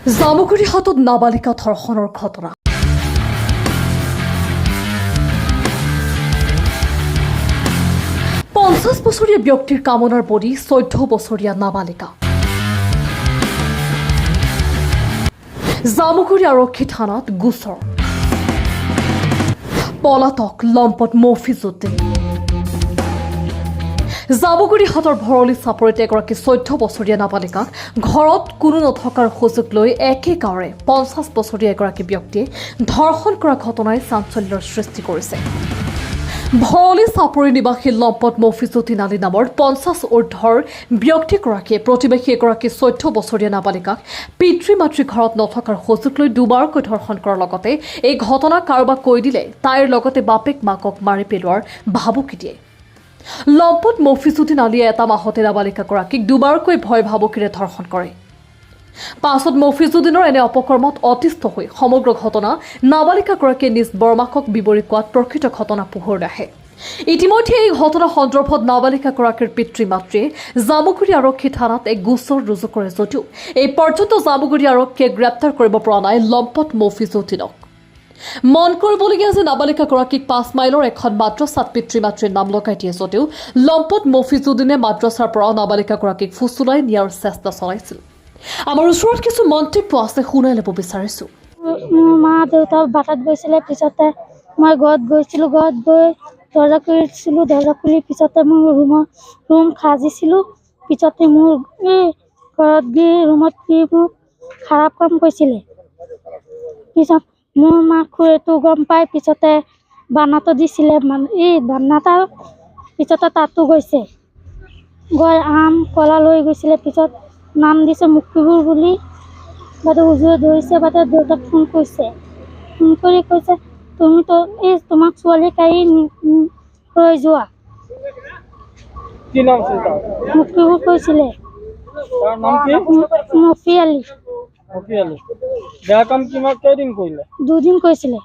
জামুগুৰি হাতত নাবালিকা ধৰ্ষণৰ ঘটনা। 50 বছৰীয়া ব্যক্তিৰ কামনাৰ বলি 14 বছৰীয়া নাবালিকা। জামুগুৰি আৰক্ষী থানাত গোচৰ। পলাতক লম্পট মফিজুদ্দিন। জামুগুৰি হাতৰ ভৰলী চাপৰিত এগৰাকী 14 বছৰীয়া নাবালিকাক ঘৰত কোনো নথকাৰ সুযোগ লৈ একে গাঁৱৰে 50 বছৰীয়া এগৰাকী ব্যক্তিয়ে ধৰ্ষণ কৰা ঘটনাই চাঞ্চল্যৰ সৃষ্টি কৰিছে। ভৰলী চাপৰি নিবাসী লম্পট মফিজুদ্দিন আলী নামৰ 50 ঊৰ্ধৰ ব্যক্তিগৰাকীয়ে প্ৰতিবেশী এগৰাকী 14 বছৰীয়া নাবালিকাক পিতৃ মাতৃ ঘৰত নথকাৰ সুযোগ লৈ দুবাৰকৈ ধৰ্ষণ কৰাৰ লগতে এই ঘটনা কাৰোবাক কৈ দিলে তাইৰ লগতে বাপেক মাকক মাৰি পেলোৱাৰ ভাবুকি দিয়ে। লম্পট মফিজুদ্দিন আলীয়ে এটা মাহতে নাবালিকাগৰাকীক দুবাৰকৈ ভয় ভাবুকিৰে ধৰ্ষণ কৰে। পাছত মফিজুদ্দিনৰ এনে অপকৰ্মত অতিষ্ঠ হৈ সমগ্ৰ ঘটনা নাবালিকাগৰাকীয়ে নিজ বৰমাকক বিৱৰি কোৱাত প্ৰকৃত ঘটনা পোহৰলৈ আহে। ইতিমধ্যে এই ঘটনা সন্দৰ্ভত নাবালিকাগৰাকীৰ পিতৃ মাতৃয়ে জামুগুৰি আৰক্ষী থানাত এক গোচৰ ৰুজু কৰে যদিও এই পৰ্যন্ত জামুগুৰি আৰক্ষীয়ে গ্ৰেপ্তাৰ কৰিব পৰা নাই লম্পট মফিজুদ্দিনক। মন কৰিবলগীয়া যে নাবালিকাগৰাকীক 5 মাইলৰ এখন মাদ্ৰাছাত পিতৃ মাতৃৰ নাম লগাই দিয়ে যদিও লম্পট মফিজুদ্দিনে মাদ্ৰাছাৰ পৰা নাবালিকাগৰাকীক ফুচুলাই নিয়াৰ চেষ্টা চলাইছিল। আমাৰ ওচৰত কিছু মন্তব্য আছে, শুনাই ল'ব বিচাৰিছোঁ। মোৰ মা দেউতা বাটত গৈছিলে, পিছতে মই ঘৰত গৈছিলোঁ, ঘৰত গৈ দৰ্জা খুলিছিলোঁ, দৰ্জা খুলি পিছতে মই ৰুম সাজিছিলোঁ, পিছতে মোৰ ঘৰত গৈ ৰুমত গৈ মোক খাৰাপ কাম কৰিছিলে। পিছত মোৰ মাক খুৰীটো গম পাই পিছতে বানাটো দিছিলে, বানাটা পিছতে তাতো গৈছে, গৈ আম কলা লৈ গৈছিলে। পিছত নাম দিছে মুক্তিবোৰ বুলি বাদে হুজুৰে ধৰিছে, বাদে দেউতাক ফোন কৰিছে, ফোন কৰি কৈছে তুমিতো তোমাক ছোৱালী কাঢ়ি লৈ যোৱা। মুক্তিবোৰ কৈছিলে মফি আলী। বেয়া কাম কিমান কেইদিন কৰিলে? 2 দিন কৈছিলে।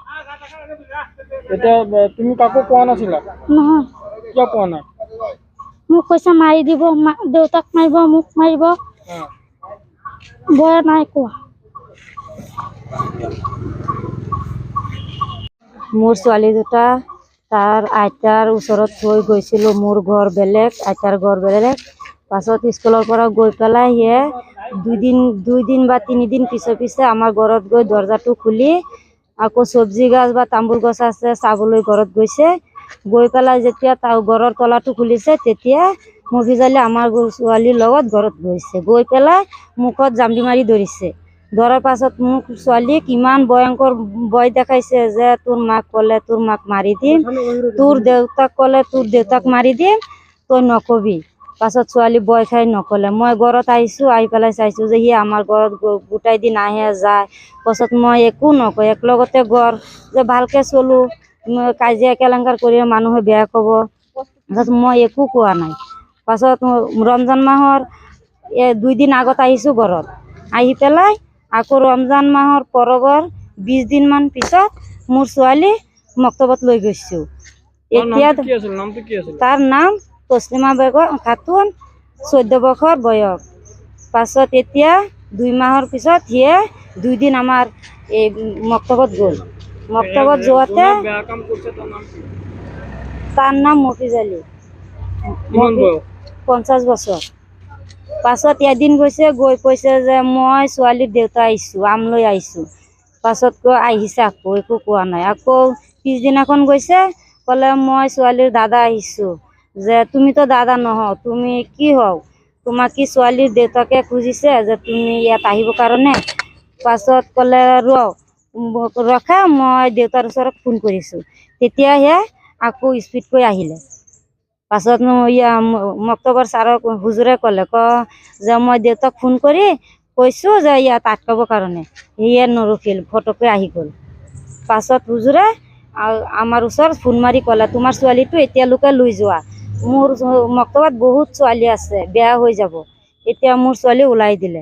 এতিয়া তুমি কাকো কোৱা নাছিলা? নহয়। কিয় কোৱা নাই? মোক কৈছে মাৰি দিব, দেউতাক মাৰিব, মোক মাৰিব, ভয় নাই কোৱা। মোৰ ছোৱালী দুটা তাৰ আইতাৰ ওচৰত থৈ গৈছিলোঁ। মোৰ ঘৰ বেলেগ, আইতাৰ ঘৰ বেলেগ। পাছত স্কুলৰ পৰা গৈ পেলাই সিয়ে 2 দিন বা 3 দিন পিছে আমাৰ ঘৰত গৈ দৰ্জাটো খুলি আকৌ চব্জি গাছ বা তামোল গছ আছে চাবলৈ ঘৰত গৈছে। গৈ পেলাই যেতিয়া তাৰ ঘৰৰ তলাটো খুলিছে তেতিয়া মফিজ আলী আমাৰ ছোৱালীৰ লগত ঘৰত গৈছে। গৈ পেলাই মুখত জাম্বি মাৰি ধৰিছে। ধৰাৰ পাছত মোক ছোৱালীক ইমান ভয়ংকৰ ভয় দেখাইছে যে তোৰ মাক ক'লে তোৰ মাক মাৰি দিম, তোৰ দেউতাক ক'লে তোৰ দেউতাক মাৰি দিম, তই নকবি। পাছত ছোৱালী ভয় খাই নকলে। মই ঘৰত আহিছোঁ, আহি পেলাই চাইছোঁ যে সি আমাৰ ঘৰত গোটাই দিন আহে যায়। পাছত মই একো নকওঁ, একলগতে ঘৰ যে ভালকৈ চলোঁ, কাজিয়া কেলেংকাৰ কৰি মানুহে বেয়া ক'ব, মই একো কোৱা নাই। পাছত ৰমজান মাহৰ 2 দিন আগত আহিছোঁ ঘৰত, আহি পেলাই আকৌ ৰমজান মাহৰ পৰবৰ 20 দিনমান পিছত মোৰ ছোৱালী মক্তবত লৈ গৈছোঁ। এতিয়া তাৰ নাম তছলিমা বেগম খাতুন, 14 বছৰ বয়স। পাছত এতিয়া 2 মাহৰ পিছত সিয়ে 2 দিন আমাৰ এই মক্তবত গ'ল। মক্তবত যোৱাতে তাৰ নাম মফিজ আলী, 50 বছৰ। পাছত এদিন গৈছে, গৈ কৈছে যে মই ছোৱালীৰ দেউতা আহিছোঁ, আম লৈ আহিছোঁ। পাছত আহিছে, আকৌ একো কোৱা নাই। আকৌ পিছদিনাখন গৈছে, ক'লে মই ছোৱালীৰ দাদা আহিছোঁ। যে তুমিতো দাদা নহয়, তুমি কি হও, তোমাক কি ছোৱালীৰ দেউতাকে খুজিছে যে তুমি ইয়াত আহিবৰ কাৰণে? পাছত ক'লে ৰখা, মই দেউতাৰ ওচৰত ফোন কৰিছোঁ। তেতিয়াহে আকৌ স্পীডকৈ আহিলে। পাছত মক্তবৰ ছাৰক হুজুৰে ক'লে যে মই দেউতাক ফোন কৰি কৈছোঁ যে ইয়াত আটকাবৰ কাৰণে, সিয়ে নৰখিল, ফটকৈ আহি গ'ল। পাছত হুজুৰে আমাৰ ওচৰত ফোন মাৰি ক'লে তোমাৰ ছোৱালীটো এতিয়ালৈকে লৈ যোৱা, মোৰ মক্তবত বহুত ছোৱালী আছে, বেয়া হৈ যাব। এতিয়া মোৰ ছোৱালী ওলাই দিলে।